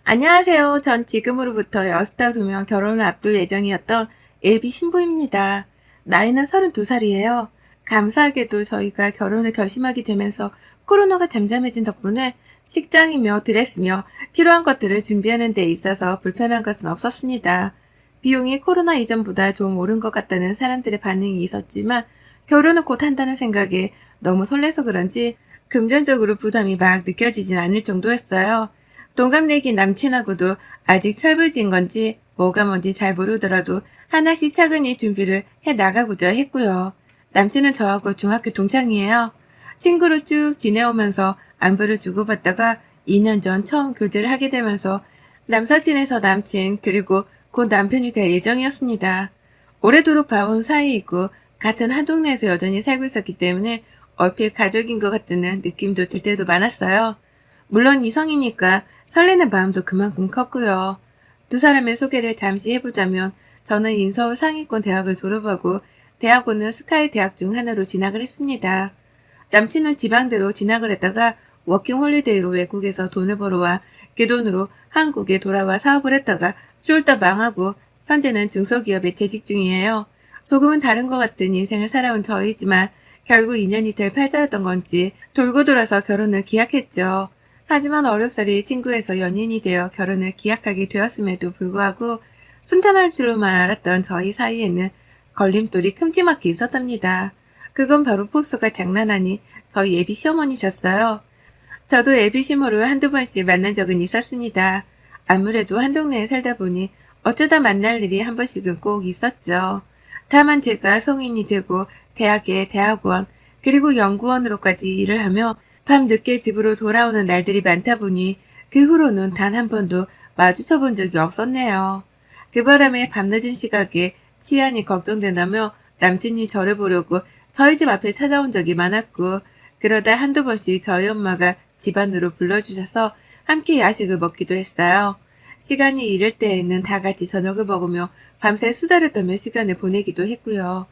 안녕하세요. 전 지금으로부터 6달 후면 결혼을 앞둘 예정이었던 예비 신부입니다. 나이는 32살이에요. 감사하게도 저희가 결혼을 결심하게 되면서 코로나가 잠잠해진 덕분에 식장이며 드레스며 필요한 것들을 준비하는 데 있어서 불편한 것은 없었습니다. 비용이 코로나 이전보다 좀 오른 것 같다는 사람들의 반응이 있었지만 결혼을 곧 한다는 생각에 너무 설레서 그런지 금전적으로 부담이 막 느껴지진 않을 정도였어요. 동갑내기 남친하고도 아직 철부지인 건지 뭐가 뭔지 잘 모르더라도 하나씩 차근히 준비를 해 나가고자 했고요. 남친은 저하고 중학교 동창이에요. 친구로 쭉 지내오면서 안부를 주고받다가 2년 전 처음 교제를 하게 되면서 남사친에서 남친 그리고 곧 남편이 될 예정이었습니다. 오래도록 봐온 사이이고 같은 한 동네에서 여전히 살고 있었기 때문에 얼핏 가족인 것 같다는 느낌도 들 때도 많았어요. 물론 이성이니까 설레는 마음도 그만큼 컸고요. 두 사람의 소개를 잠시 해보자면 저는 인서울 상위권 대학을 졸업하고 대학원은 스카이 대학 중 하나로 진학을 했습니다. 남친은 지방대로 진학을 했다가 워킹 홀리데이로 외국에서 돈을 벌어와 그 돈으로 한국에 돌아와 사업을 했다가 쫄딱 망하고 현재는 중소기업에 재직 중이에요. 조금은 다른 것 같은 인생을 살아온 저이지만 결국 인연이 될 팔자였던 건지 돌고 돌아서 결혼을 기약했죠. 하지만 어렵사리 친구에서 연인이 되어 결혼을 기약하게 되었음에도 불구하고 순탄할 줄로만 알았던 저희 사이에는 걸림돌이 큼지막히 있었답니다. 그건 바로 포스가 장난하니 저희 예비 시어머니셨어요. 저도 예비 시모를 한두 번씩 만난 적은 있었습니다. 아무래도 한 동네에 살다 보니 어쩌다 만날 일이 한 번씩은 꼭 있었죠. 다만 제가 성인이 되고 대학에 대학원 그리고 연구원으로까지 일을 하며 밤늦게 집으로 돌아오는 날들이 많다 보니 그 후로는 단 한 번도 마주쳐 본 적이 없었네요. 그 바람에 밤늦은 시각에 치안이 걱정된다며 남친이 저를 보려고 저희 집 앞에 찾아온 적이 많았고 그러다 한두 번씩 저희 엄마가 집 안으로 불러주셔서 함께 야식을 먹기도 했어요. 시간이 이럴 때에는 다 같이 저녁을 먹으며 밤새 수다를 떨며 시간을 보내기도 했고요.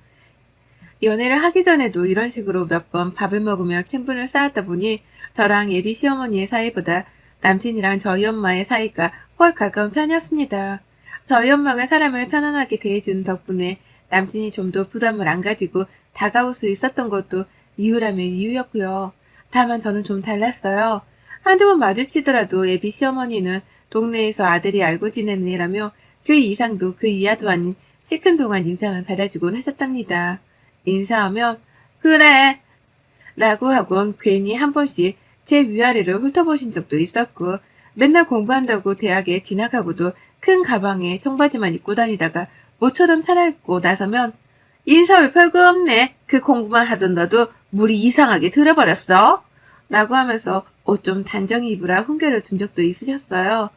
연애를 하기 전에도 이런 식으로 몇 번 밥을 먹으며 친분을 쌓았다 보니 저랑 예비 시어머니의 사이보다 남친이랑 저희 엄마의 사이가 훨 가까운 편이었습니다. 저희 엄마가 사람을 편안하게 대해주는 덕분에 남친이 좀 더 부담을 안 가지고 다가올 수 있었던 것도 이유라면 이유였고요. 다만 저는 좀 달랐어요. 한두 번 마주치더라도 예비 시어머니는 동네에서 아들이 알고 지내는 애라며 그 이상도 그 이하도 아닌 시큰둥한 인상을 받아주곤 하셨답니다. 인사하면 그래 라고 하곤 괜히 한 번씩 제 위아래를 훑어보신 적도 있었고 맨날 공부한다고 대학에 진학하고도 큰 가방에 청바지만 입고 다니다가 모처럼 차려입고 나서면 인사올 별거 없네. 그 공부만 하던 너도 물이 이상하게 들어버렸어. 라고 하면서 옷 좀 단정히 입으라 훈계를 둔 적도 있으셨어요.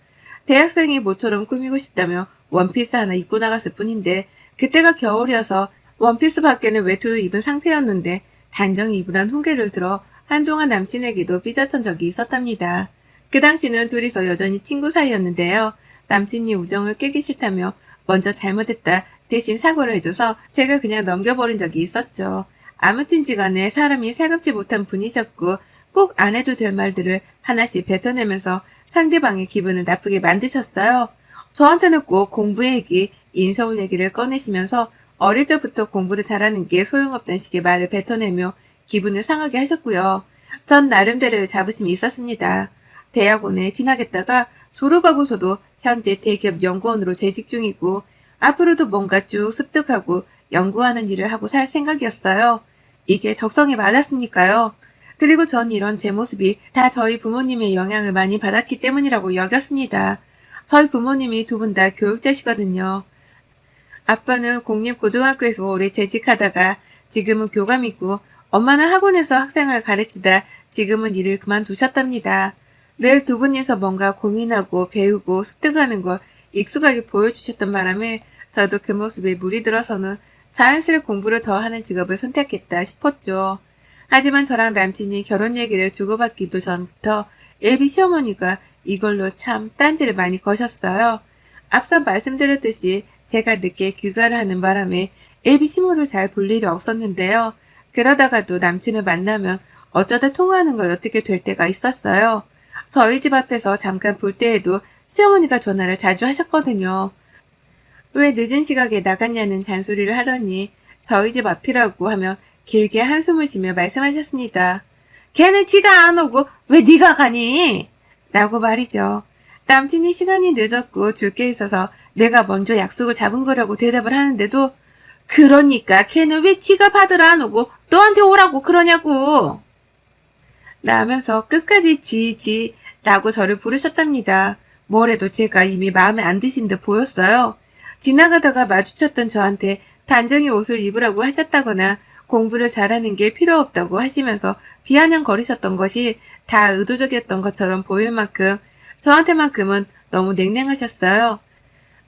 대학생이 모처럼 꾸미고 싶다며 원피스 하나 입고 나갔을 뿐인데 그때가 겨울이어서 원피스 밖에는 외투도 입은 상태였는데 단정히 입으란 훈계를 들어 한동안 남친에게도 삐졌던 적이 있었답니다. 그 당시는 둘이서 여전히 친구 사이였는데요. 남친이 우정을 깨기 싫다며 먼저 잘못했다 대신 사과를 해줘서 제가 그냥 넘겨버린 적이 있었죠. 아무튼지 간에 사람이 살갑지 못한 분이셨고 꼭 안 해도 될 말들을 하나씩 뱉어내면서 상대방의 기분을 나쁘게 만드셨어요. 저한테는 꼭 공부 얘기, 인서울 얘기를 꺼내시면서 어릴 적부터 공부를 잘하는 게 소용없다는 식의 말을 뱉어내며 기분을 상하게 하셨고요. 전 나름대로의 자부심이 있었습니다. 대학원에 진학했다가 졸업하고서도 현재 대기업 연구원으로 재직 중이고 앞으로도 뭔가 쭉 습득하고 연구하는 일을 하고 살 생각이었어요. 이게 적성에 맞았으니까요. 그리고 전 이런 제 모습이 다 저희 부모님의 영향을 많이 받았기 때문이라고 여겼습니다. 저희 부모님이 두 분 다 교육자시거든요. 아빠는 공립고등학교에서 오래 재직하다가 지금은 교감이고 엄마는 학원에서 학생을 가르치다 지금은 일을 그만두셨답니다. 늘 두 분이서 뭔가 고민하고 배우고 습득하는 걸 익숙하게 보여주셨던 바람에 저도 그 모습에 물이 들어서는 자연스레 공부를 더 하는 직업을 선택했다 싶었죠. 하지만 저랑 남친이 결혼 얘기를 주고받기도 전부터 예비 시어머니가 이걸로 참 딴지를 많이 거셨어요. 앞서 말씀드렸듯이 제가 늦게 귀가를 하는 바람에 예비 시모를 잘 볼 일이 없었는데요. 그러다가도 남친을 만나면 어쩌다 통화하는 거 어떻게 될 때가 있었어요. 저희 집 앞에서 잠깐 볼 때에도 시어머니가 전화를 자주 하셨거든요. 왜 늦은 시각에 나갔냐는 잔소리를 하더니 저희 집 앞이라고 하면 길게 한숨을 쉬며 말씀하셨습니다. 걔는 지가 안 오고 왜 네가 가니? 라고 말이죠. 남친이 시간이 늦었고 줄 게 있어서 내가 먼저 약속을 잡은 거라고 대답을 하는데도 그러니까 걔는 왜 지가 받으러 안 오고 너한테 오라고 그러냐고. 라면서 끝까지 지라고 저를 부르셨답니다. 뭐래도 제가 이미 마음에 안 드신 듯 보였어요. 지나가다가 마주쳤던 저한테 단정히 옷을 입으라고 하셨다거나 공부를 잘하는 게 필요 없다고 하시면서 비아냥거리셨던 것이 다 의도적이었던 것처럼 보일 만큼 저한테만큼은 너무 냉랭하셨어요.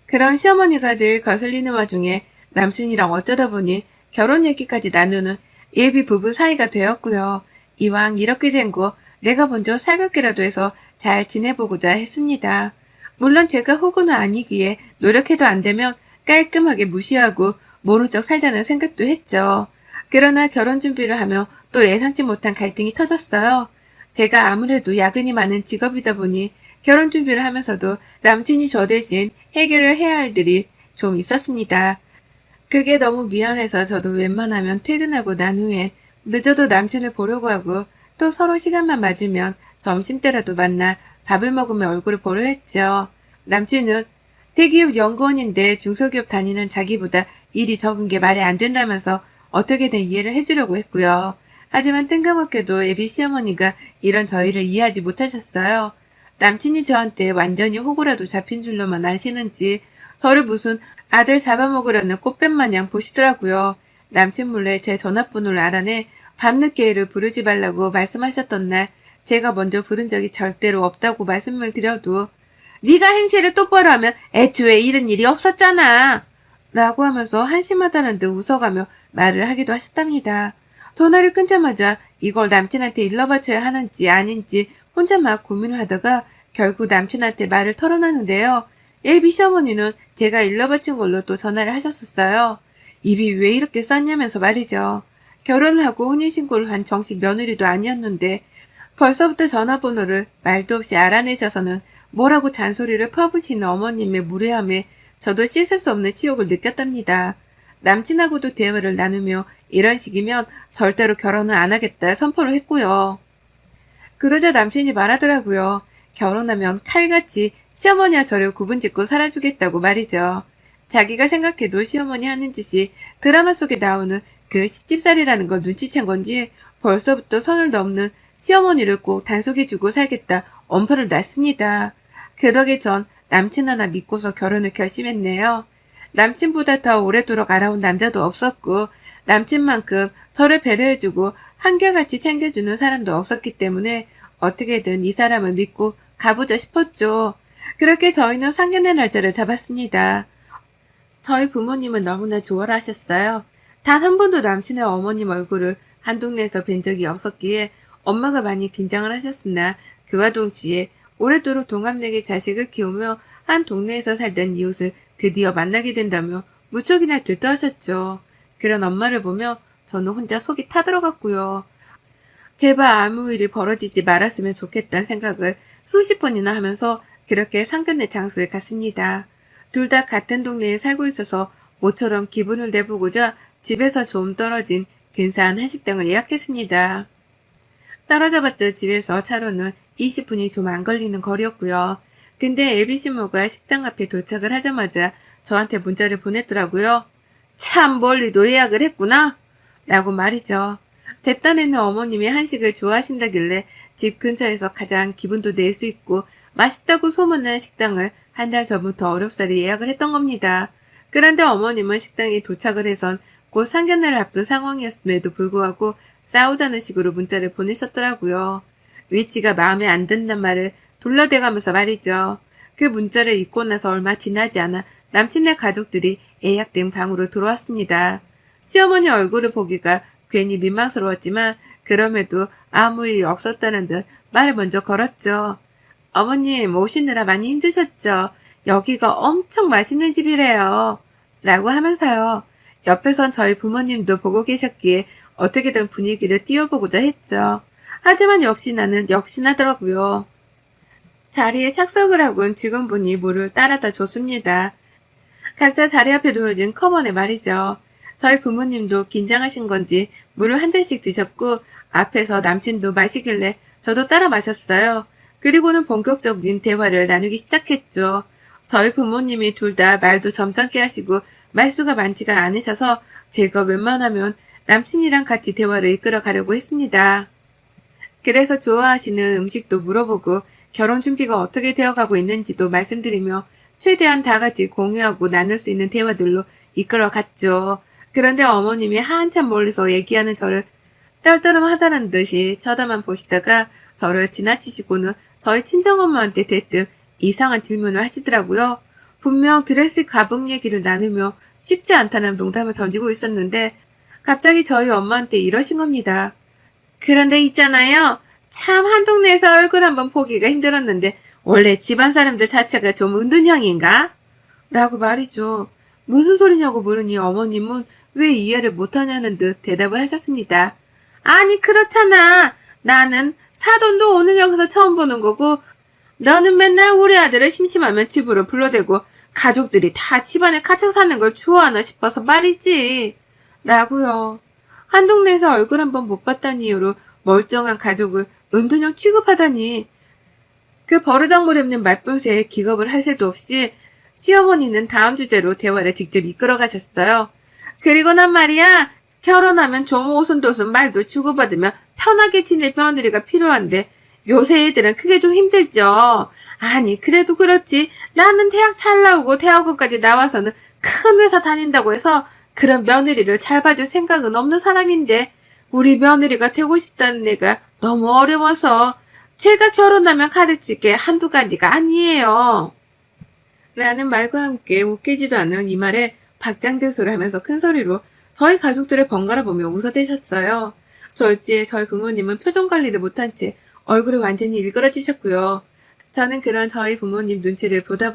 그런 시어머니가 늘 거슬리는 와중에 남친이랑 어쩌다 보니 결혼 얘기까지 나누는 예비 부부 사이가 되었고요. 이왕 이렇게 된 거 내가 먼저 살갑게라도 해서 잘 지내보고자 했습니다. 물론 제가 호구는 아니기에 노력해도 안 되면 깔끔하게 무시하고 모른 척 살자는 생각도 했죠. 그러나 결혼 준비를 하며 또 예상치 못한 갈등이 터졌어요. 제가 아무래도 야근이 많은 직업이다 보니 결혼 준비를 하면서도 남친이 저 대신 해결을 해야 할 일이 좀 있었습니다. 그게 너무 미안해서 저도 웬만하면 퇴근하고 난 후엔 늦어도 남친을 보려고 하고 또 서로 시간만 맞으면 점심때라도 만나 밥을 먹으며 얼굴을 보려 했죠. 남친은 대기업 연구원인데 중소기업 다니는 자기보다 일이 적은 게 말이 안 된다면서 어떻게든 이해를 해주려고 했고요. 하지만 뜬금없게도 애비 시어머니가 이런 저희를 이해하지 못하셨어요. 남친이 저한테 완전히 호구라도 잡힌 줄로만 아시는지 저를 무슨 아들 잡아먹으려는 꽃뱀 마냥 보시더라고요. 남친 몰래 제 전화번호를 알아내 밤늦게를 부르지 말라고 말씀하셨던 날 제가 먼저 부른 적이 절대로 없다고 말씀을 드려도 네가 행세를 똑바로 하면 애초에 이런 일이 없었잖아 라고 하면서 한심하다는 듯 웃어가며 말을 하기도 하셨답니다. 전화를 끊자마자 이걸 남친한테 일러바쳐야 하는지 아닌지 혼자 막 고민을 하다가 결국 남친한테 말을 털어놨는데요. 예비 시어머니는 제가 일러바친 걸로 또 전화를 하셨었어요. 입이 왜 이렇게 쌌냐면서 말이죠. 결혼을 하고 혼인신고를 한 정식 며느리도 아니었는데 벌써부터 전화번호를 말도 없이 알아내셔서는 뭐라고 잔소리를 퍼부시는 어머님의 무례함에 저도 씻을 수 없는 치욕을 느꼈답니다. 남친하고도 대화를 나누며 이런 식이면 절대로 결혼을 안 하겠다 선포를 했고요. 그러자 남친이 말하더라고요. 결혼하면 칼같이 시어머니와 저를 구분짓고 살아주겠다고 말이죠. 자기가 생각해도 시어머니 하는 짓이 드라마 속에 나오는 그 시집살이라는 걸 눈치챈 건지 벌써부터 선을 넘는 시어머니를 꼭 단속해주고 살겠다 엄포를 놨습니다. 그 덕에 전 남친 하나 믿고서 결혼을 결심했네요. 남친보다 더 오래도록 알아온 남자도 없었고 남친만큼 저를 배려해주고 한결같이 챙겨주는 사람도 없었기 때문에 어떻게든 이 사람을 믿고 가보자 싶었죠. 그렇게 저희는 상견례 날짜를 잡았습니다. 저희 부모님은 너무나 좋아라 하셨어요. 단 한 번도 남친의 어머님 얼굴을 한 동네에서 뵌 적이 없었기에 엄마가 많이 긴장을 하셨으나 그와 동시에 오래도록 동갑내기 자식을 키우며 한 동네에서 살던 이웃을 드디어 만나게 된다며 무척이나 들떠하셨죠. 그런 엄마를 보며 저는 혼자 속이 타들어갔고요. 제발 아무 일이 벌어지지 말았으면 좋겠다는 생각을 수십 번이나 하면서 그렇게 상견례 장소에 갔습니다. 둘 다 같은 동네에 살고 있어서 모처럼 기분을 내보고자 집에서 좀 떨어진 근사한 한식당을 예약했습니다. 떨어져봤자 집에서 차로는 20분이 좀 안 걸리는 거리였고요. 근데 애비시모가 식당 앞에 도착을 하자마자 저한테 문자를 보냈더라고요. 참 멀리도 예약을 했구나 라고 말이죠. 제 딴에는 어머님이 한식을 좋아하신다길래 집 근처에서 가장 기분도 낼 수 있고 맛있다고 소문난 식당을 한 달 전부터 어렵사리 예약을 했던 겁니다. 그런데 어머님은 식당에 도착을 해선 곧 상견례를 앞둔 상황이었음에도 불구하고 싸우자는 식으로 문자를 보내셨더라고요. 위치가 마음에 안 든단 말을 둘러대가면서 말이죠. 그 문자를 읽고 나서 얼마 지나지 않아 남친네 가족들이 예약된 방으로 들어왔습니다. 시어머니 얼굴을 보기가 괜히 민망스러웠지만 그럼에도 아무 일이 없었다는 듯 말을 먼저 걸었죠. 어머님 오시느라 많이 힘드셨죠? 여기가 엄청 맛있는 집이래요. 라고 하면서요. 옆에선 저희 부모님도 보고 계셨기에 어떻게든 분위기를 띄워보고자 했죠. 하지만 역시 나는 역시나더라고요. 자리에 착석을 하곤 직원분이 물을 따라다 줬습니다. 각자 자리 앞에 놓여진 컵안에 말이죠. 저희 부모님도 긴장하신 건지 물을 한 잔씩 드셨고 앞에서 남친도 마시길래 저도 따라 마셨어요. 그리고는 본격적인 대화를 나누기 시작했죠. 저희 부모님이 둘 다 말도 점잖게 하시고 말수가 많지가 않으셔서 제가 웬만하면 남친이랑 같이 대화를 이끌어 가려고 했습니다. 그래서 좋아하시는 음식도 물어보고 결혼 준비가 어떻게 되어가고 있는지도 말씀드리며 최대한 다 같이 공유하고 나눌 수 있는 대화들로 이끌어 갔죠. 그런데 어머님이 한참 멀리서 얘기하는 저를 떨떠름하다는 듯이 쳐다만 보시다가 저를 지나치시고는 저희 친정엄마한테 대뜸 이상한 질문을 하시더라고요. 분명 드레스 가격 얘기를 나누며 쉽지 않다는 농담을 던지고 있었는데 갑자기 저희 엄마한테 이러신 겁니다. 그런데 있잖아요. 참 한 동네에서 얼굴 한번 보기가 힘들었는데 원래 집안 사람들 자체가 좀 은둔형인가? 라고 말이죠. 무슨 소리냐고 물으니 어머님은 왜 이해를 못하냐는 듯 대답을 하셨습니다. 아니 그렇잖아. 나는 사돈도 오늘 여기서 처음 보는 거고 너는 맨날 우리 아들을 심심하면 집으로 불러대고 가족들이 다 집안에 갇혀 사는 걸 좋아하나 싶어서 말이지. 라고요. 한 동네에서 얼굴 한번 못 봤다는 이유로 멀쩡한 가족을 은둔형 취급하다니. 그 버르장머리 없는 말뿐새에 기겁을 할 새도 없이 시어머니는 다음 주제로 대화를 직접 이끌어 가셨어요. 그리고 난 말이야. 결혼하면 좀 오순도순 말도 주고받으며 편하게 지낼 며느리가 필요한데 요새 애들은 그게 좀 힘들죠. 아니 그래도 그렇지. 나는 대학 잘 나오고 대학원까지 나와서는 큰 회사 다닌다고 해서 그런 며느리를 잘 봐줄 생각은 없는 사람인데 우리 며느리가 되고 싶다는 애가 너무 어려워서 제가 결혼하면 가르칠 게 한두 가지가 아니에요. 라는 말과 함께 웃기지도 않은 이 말에 박장대소를 하면서 큰 소리로 저희 가족들을 번갈아 보며 웃어대셨어요. 졸지에 저희 부모님은 표정 관리를 못한 채 얼굴이 완전히 일그러지셨고요. 저는 그런 저희 부모님 눈치를 보다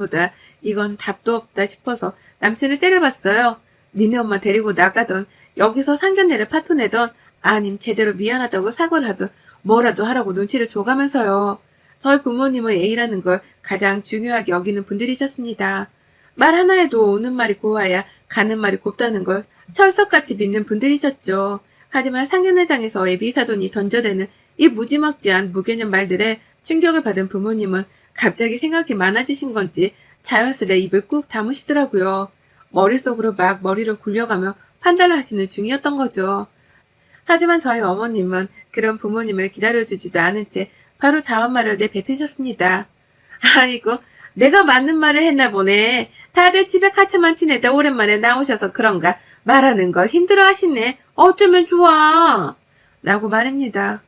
이건 답도 없다 싶어서 남친을 째려봤어요. 니네 엄마 데리고 나가던 여기서 상견례를 파토내던 아님 제대로 미안하다고 사과를 하던 뭐라도 하라고 눈치를 줘가면서요. 저희 부모님은 A라는 걸 가장 중요하게 여기는 분들이셨습니다. 말 하나에도 오는 말이 고와야 가는 말이 곱다는 걸 철석같이 믿는 분들이셨죠. 하지만 상견례장에서 애비사돈이 던져대는 이 무지막지한 무개념 말들에 충격을 받은 부모님은 갑자기 생각이 많아지신 건지 자연스레 입을 꾹 다무시더라고요. 머릿속으로 막 머리를 굴려가며 판단을 하시는 중이었던 거죠. 하지만 저희 어머님은 그런 부모님을 기다려주지도 않은 채 바로 다음 말을 내뱉으셨습니다. 아이고, 내가 맞는 말을 했나 보네. 다들 집에 갇혀만 지내다 오랜만에 나오셔서 그런가 말하는 걸 힘들어 하시네. 어쩌면 좋아. 라고 말입니다.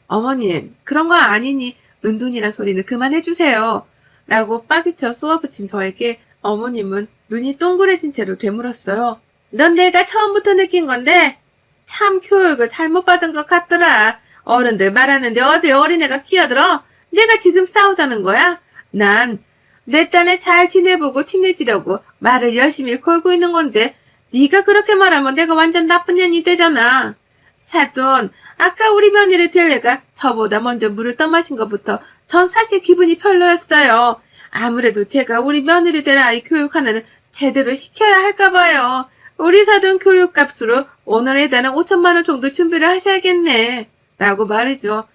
어머님, 그런 거 아니니 은둔이란 소리는 그만해주세요. 라고 빠기쳐 쏘아붙인 저에게 어머님은 눈이 동그래진 채로 되물었어요. 넌 내가 처음부터 느낀 건데 참 교육을 잘못 받은 것 같더라. 어른들 말하는데 어디 어린애가 끼어들어? 내가 지금 싸우자는 거야? 난 내 딴에 잘 지내보고 친해지려고 말을 열심히 걸고 있는 건데 네가 그렇게 말하면 내가 완전 나쁜 년이 되잖아. 사돈, 아까 우리 며느리 될 애가 저보다 먼저 물을 떠마신 것부터 전 사실 기분이 별로였어요. 아무래도 제가 우리 며느리 될 아이 교육 하나는 제대로 시켜야 할까 봐요. 우리 사돈 교육값으로 오늘 애다는 5천만 원 정도 준비를 하셔야겠네. 라고 말이죠.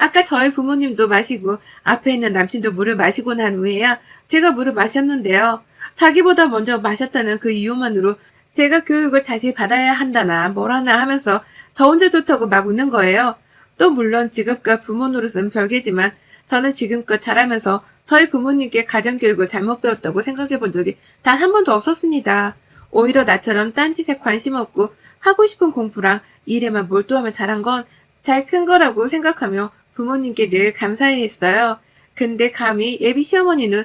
아까 저희 부모님도 마시고 앞에 있는 남친도 물을 마시고 난 후에야 제가 물을 마셨는데요. 자기보다 먼저 마셨다는 그 이유만으로 제가 교육을 다시 받아야 한다나 뭐라나 하면서 저 혼자 좋다고 막 웃는 거예요. 또 물론 직업과 부모 노릇은 별개지만 저는 지금껏 자라면서 저희 부모님께 가정교육을 잘못 배웠다고 생각해 본 적이 단 한 번도 없었습니다. 오히려 나처럼 딴짓에 관심 없고 하고 싶은 공부랑 일에만 몰두하며 자란 건 잘 큰 거라고 생각하며 부모님께 늘 감사해 했어요. 근데 감히 예비 시어머니는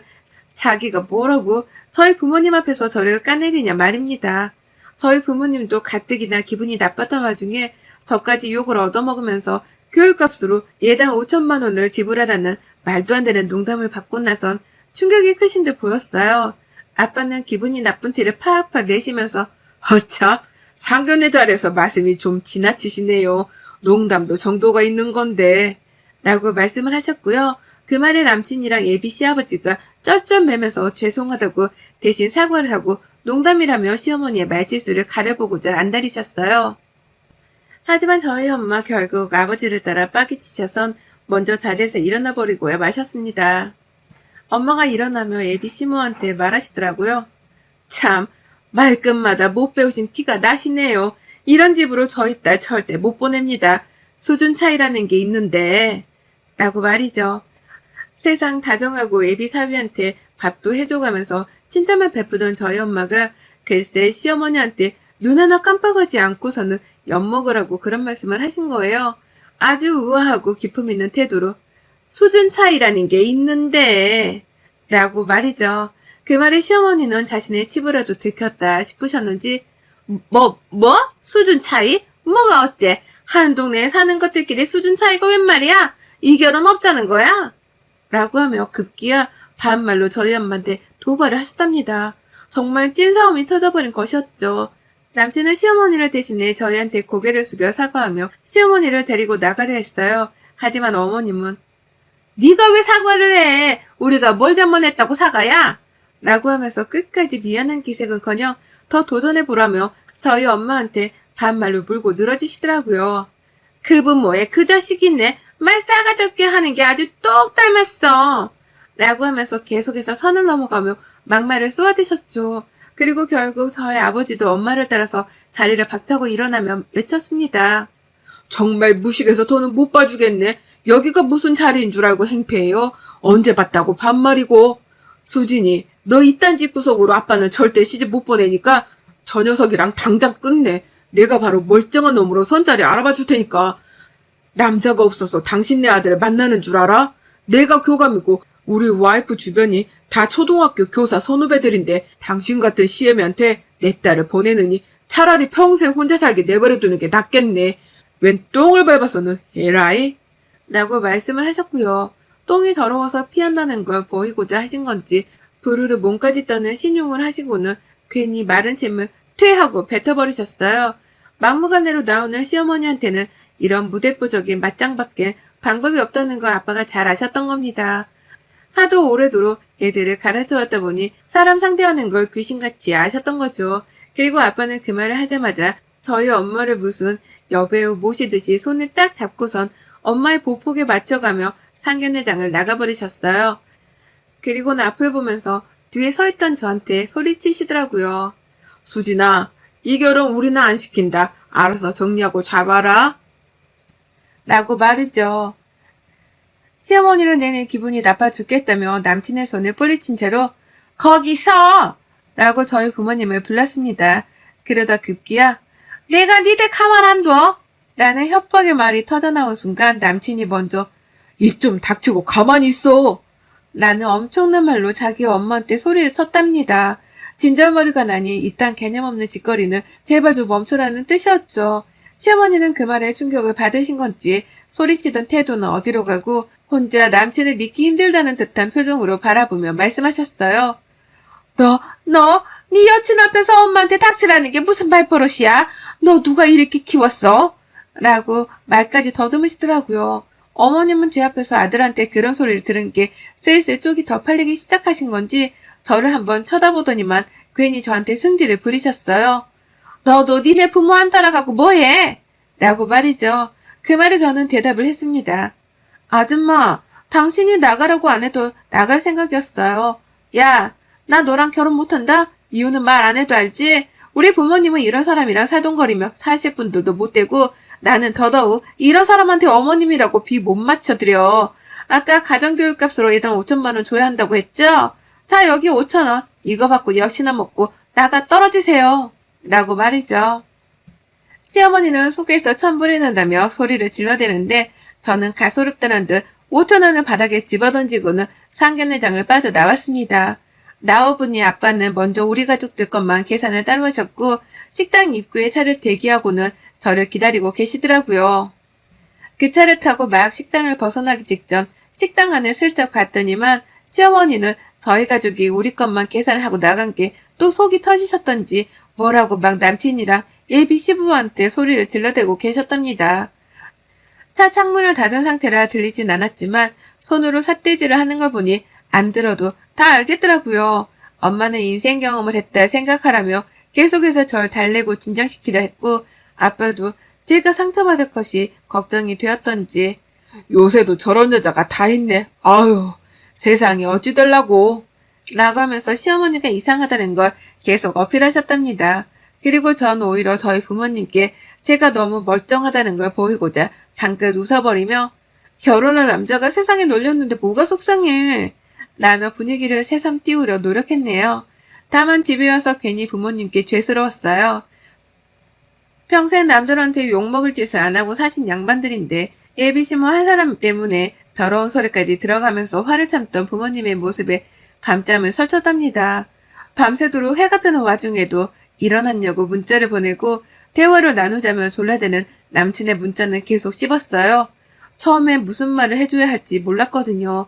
자기가 뭐라고 저희 부모님 앞에서 저를 까내리냐 말입니다. 저희 부모님도 가뜩이나 기분이 나빴던 와중에 저까지 욕을 얻어먹으면서 교육값으로 예당 5천만 원을 지불하라는 말도 안 되는 농담을 받고 나선 충격이 크신 듯 보였어요. 아빠는 기분이 나쁜 티를 팍팍 내시면서 허참 상견례 자리에서 말씀이 좀 지나치시네요. 농담도 정도가 있는 건데 라고 말씀을 하셨고요. 그 말에 남친이랑 예비 시아버지가 쩔쩔매면서 죄송하다고 대신 사과를 하고 농담이라며 시어머니의 말실수를 가려보고자 안달이셨어요. 하지만 저희 엄마 결국 아버지를 따라 빠기치셔선 먼저 자리에서 일어나 버리고야 마셨습니다. 엄마가 일어나며 예비 시모한테 말하시더라고요. 참, 말끝마다 못 배우신 티가 나시네요. 이런 집으로 저희 딸 절대 못 보냅니다. 수준 차이라는 게 있는데. 라고 말이죠. 세상 다정하고 예비 사위한테 밥도 해줘가면서 칭찬만 베푸던 저희 엄마가 글쎄 시어머니한테 눈 하나 깜빡하지 않고서는 엿먹으라고 그런 말씀을 하신 거예요. 아주 우아하고 기품 있는 태도로 수준 차이라는 게 있는데 라고 말이죠. 그 말에 시어머니는 자신의 치부라도 들켰다 싶으셨는지 뭐? 수준 차이? 뭐가 어째? 한 동네에 사는 것들끼리 수준 차이가 웬 말이야? 이 결혼 없자는 거야? 라고 하며 급기야 반말로 저희 엄마한테 도발을 하셨답니다. 정말 찐싸움이 터져버린 것이었죠. 남친은 시어머니를 대신해 저희한테 고개를 숙여 사과하며 시어머니를 데리고 나가려 했어요. 하지만 어머님은 네가 왜 사과를 해? 우리가 뭘 잘못했다고 사과야? 라고 하면서 끝까지 미안한 기색은커녕 더 도전해보라며 저희 엄마한테 반말로 물고 늘어지시더라고요. 그분 뭐해? 그 자식이네. 말 싸가지 없게 하는 게 아주 똑 닮았어. 라고 하면서 계속해서 선을 넘어가며 막말을 쏘아드셨죠. 그리고 결국 저희 아버지도 엄마를 따라서 자리를 박차고 일어나며 외쳤습니다. 정말 무식해서 더는 못 봐주겠네. 여기가 무슨 자리인 줄 알고 행패해요? 언제 봤다고 반말이고. 수진이, 너 이딴 집 구석으로 아빠는 절대 시집 못 보내니까 저 녀석이랑 당장 끝내. 내가 바로 멀쩡한 놈으로 선자리 알아봐 줄 테니까. 남자가 없어서 당신네 아들을 만나는 줄 알아? 내가 교감이고 우리 와이프 주변이 다 초등학교 교사 선후배들인데 당신 같은 시애미한테 내 딸을 보내느니 차라리 평생 혼자 살게 내버려두는 게 낫겠네. 웬 똥을 밟아서는 에라이? 라고 말씀을 하셨고요. 똥이 더러워서 피한다는 걸 보이고자 하신 건지 부르르 몸까지 떠는 신용을 하시고는 괜히 마른 침을 퇴하고 뱉어버리셨어요. 막무가내로 나오는 시어머니한테는 이런 무대뽀적인 맞짱밖에 방법이 없다는 걸 아빠가 잘 아셨던 겁니다. 하도 오래도록 애들을 가르쳐왔다 보니 사람 상대하는 걸 귀신같이 아셨던 거죠. 그리고 아빠는 그 말을 하자마자 저희 엄마를 무슨 여배우 모시듯이 손을 딱 잡고선 엄마의 보폭에 맞춰가며 상견례장을 나가버리셨어요. 그리고는 앞을 보면서 뒤에 서있던 저한테 소리치시더라고요. 수진아, 이 결혼 우리는 안 시킨다. 알아서 정리하고 잡아라. 라고 말이죠. 시어머니를 내내 기분이 나빠 죽겠다며 남친의 손을 뿌리친 채로 거기서! 라고 저희 부모님을 불렀습니다. 그러다 급기야 내가 니들 가만 안 둬! 라는 협박의 말이 터져나온 순간 남친이 먼저 입 좀 닥치고 가만히 있어! 라는 엄청난 말로 자기 엄마한테 소리를 쳤답니다. 진절머리가 나니 이딴 개념 없는 짓거리는 제발 좀 멈추라는 뜻이었죠. 시어머니는 그 말에 충격을 받으신 건지 소리치던 태도는 어디로 가고 혼자 남친을 믿기 힘들다는 듯한 표정으로 바라보며 말씀하셨어요. 네 여친 앞에서 엄마한테 닥치라는 게 무슨 말버릇이야? 너 누가 이렇게 키웠어? 라고 말까지 더듬으시더라고요. 어머님은 제 앞에서 아들한테 그런 소리를 들은 게 슬슬 쪽이 더 팔리기 시작하신 건지 저를 한번 쳐다보더니만 괜히 저한테 승질을 부리셨어요. 너도 니네 부모 안 따라가고 뭐해? 라고 말이죠. 그 말에 저는 대답을 했습니다. 아줌마, 당신이 나가라고 안 해도 나갈 생각이었어요. 야, 나 너랑 결혼 못한다? 이유는 말 안 해도 알지? 우리 부모님은 이런 사람이랑 살동거리며 사실 분들도 못되고 나는 더더욱 이런 사람한테 어머님이라고 비 못 맞춰드려. 아까 가정교육값으로 예당 5천만 원 줘야 한다고 했죠? 자, 여기 5천 원. 이거 받고 역시나 먹고 나가 떨어지세요. 라고 말이죠. 시어머니는 속에서 천불이 난다며 소리를 질러대는데 저는 가소롭다는 듯 5천 원을 바닥에 집어던지고는 상견례장을 빠져나왔습니다. 나오보니 아빠는 먼저 우리 가족들 것만 계산을 따로 하셨고 식당 입구에 차를 대기하고는 저를 기다리고 계시더라고요. 그 차를 타고 막 식당을 벗어나기 직전 식당 안을 슬쩍 봤더니만 시어머니는 저희 가족이 우리 것만 계산을 하고 나간 게 또 속이 터지셨던지 뭐라고 막 남친이랑 예비 시부한테 소리를 질러대고 계셨답니다. 차 창문을 닫은 상태라 들리진 않았지만 손으로 삿대질을 하는 걸 보니 안 들어도 다 알겠더라고요. 엄마는 인생 경험을 했다 생각하라며 계속해서 절 달래고 진정시키려 했고 아빠도 제가 상처받을 것이 걱정이 되었던지 요새도 저런 여자가 다 있네. 아유, 세상이 어찌 될라고. 라고 하면서 시어머니가 이상하다는 걸 계속 어필하셨답니다. 그리고 전 오히려 저희 부모님께 제가 너무 멀쩡하다는 걸 보이고자 방긋 웃어버리며 결혼할 남자가 세상에 놀렸는데 뭐가 속상해. 라며 분위기를 새삼 띄우려 노력했네요. 다만 집에 와서 괜히 부모님께 죄스러웠어요. 평생 남들한테 욕먹을 짓을 안 하고 사신 양반들인데 예비시모 한 사람 때문에 더러운 소리까지 들어가면서 화를 참던 부모님의 모습에 밤잠을 설쳤답니다. 밤새도록 해가 뜨는 와중에도 일어났냐고 문자를 보내고 대화를 나누자며 졸라대는 남친의 문자는 계속 씹었어요. 처음엔 무슨 말을 해줘야 할지 몰랐거든요.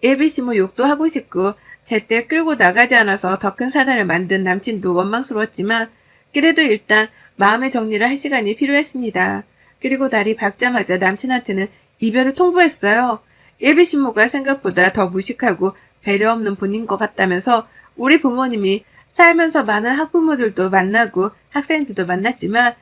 예비시모 욕도 하고 싶고 제때 끌고 나가지 않아서 더 큰 사단을 만든 남친도 원망스러웠지만 그래도 일단 마음의 정리를 할 시간이 필요했습니다. 그리고 날이 밝자마자 남친한테는 이별을 통보했어요. 예비신모가 생각보다 더 무식하고 배려 없는 분인 것 같다면서 우리 부모님이 살면서 많은 학부모들도 만나고 학생들도 만났지만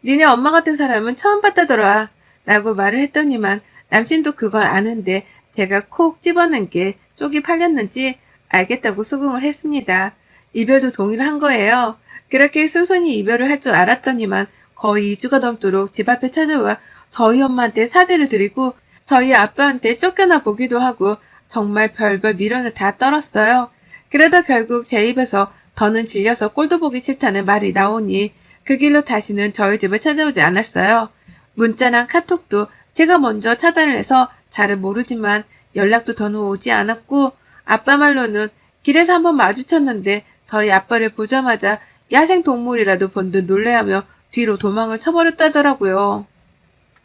니네 엄마 같은 사람은 처음 봤다더라 라고 말을 했더니만 남친도 그걸 아는데 제가 콕 집어넣은 게 쪽이 팔렸는지 알겠다고 수긍을 했습니다. 이별도 동의를 한 거예요. 그렇게 순순히 이별을 할 줄 알았더니만 거의 2주가 넘도록 집 앞에 찾아와 저희 엄마한테 사죄를 드리고 저희 아빠한테 쫓겨나 보기도 하고 정말 별별 미련을 다 떨었어요. 그러다 결국 제 입에서 더는 질려서 꼴도 보기 싫다는 말이 나오니 그 길로 다시는 저희 집을 찾아오지 않았어요. 문자나 카톡도 제가 먼저 차단을 해서 잘은 모르지만 연락도 더는 오지 않았고 아빠 말로는 길에서 한번 마주쳤는데 저희 아빠를 보자마자 야생동물이라도 본 듯 놀래하며 뒤로 도망을 쳐버렸다더라고요.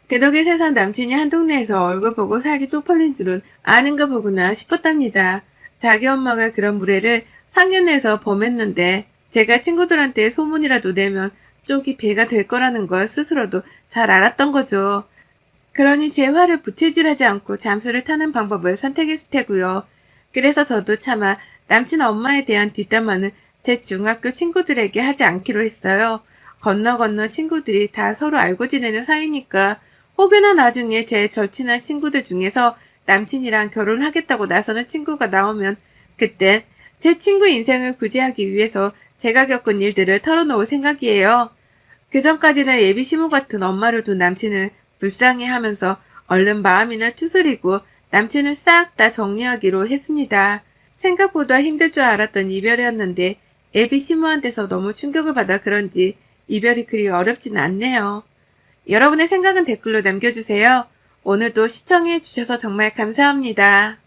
그 덕에 세상 남친이 한 동네에서 얼굴 보고 살기 쪽팔린 줄은 아는가 보구나 싶었답니다. 자기 엄마가 그런 무례를 상견례에서 범했는데 제가 친구들한테 소문이라도 내면 쪽이 배가 될 거라는 걸 스스로도 잘 알았던 거죠. 그러니 제 화를 부채질하지 않고 잠수를 타는 방법을 선택했을 테고요. 그래서 저도 차마 남친 엄마에 대한 뒷담화는 제 중학교 친구들에게 하지 않기로 했어요. 건너 친구들이 다 서로 알고 지내는 사이니까 혹여나 나중에 제 절친한 친구들 중에서 남친이랑 결혼하겠다고 나서는 친구가 나오면 그땐 제 친구 인생을 구제하기 위해서 제가 겪은 일들을 털어놓을 생각이에요. 그전까지는 예비시모 같은 엄마를 둔 남친을 불쌍해하면서 얼른 마음이나 추스리고 남친을 싹 다 정리하기로 했습니다. 생각보다 힘들 줄 알았던 이별이었는데 예비시모한테서 너무 충격을 받아 그런지 이별이 그리 어렵지는 않네요. 여러분의 생각은 댓글로 남겨주세요. 오늘도 시청해 주셔서 정말 감사합니다.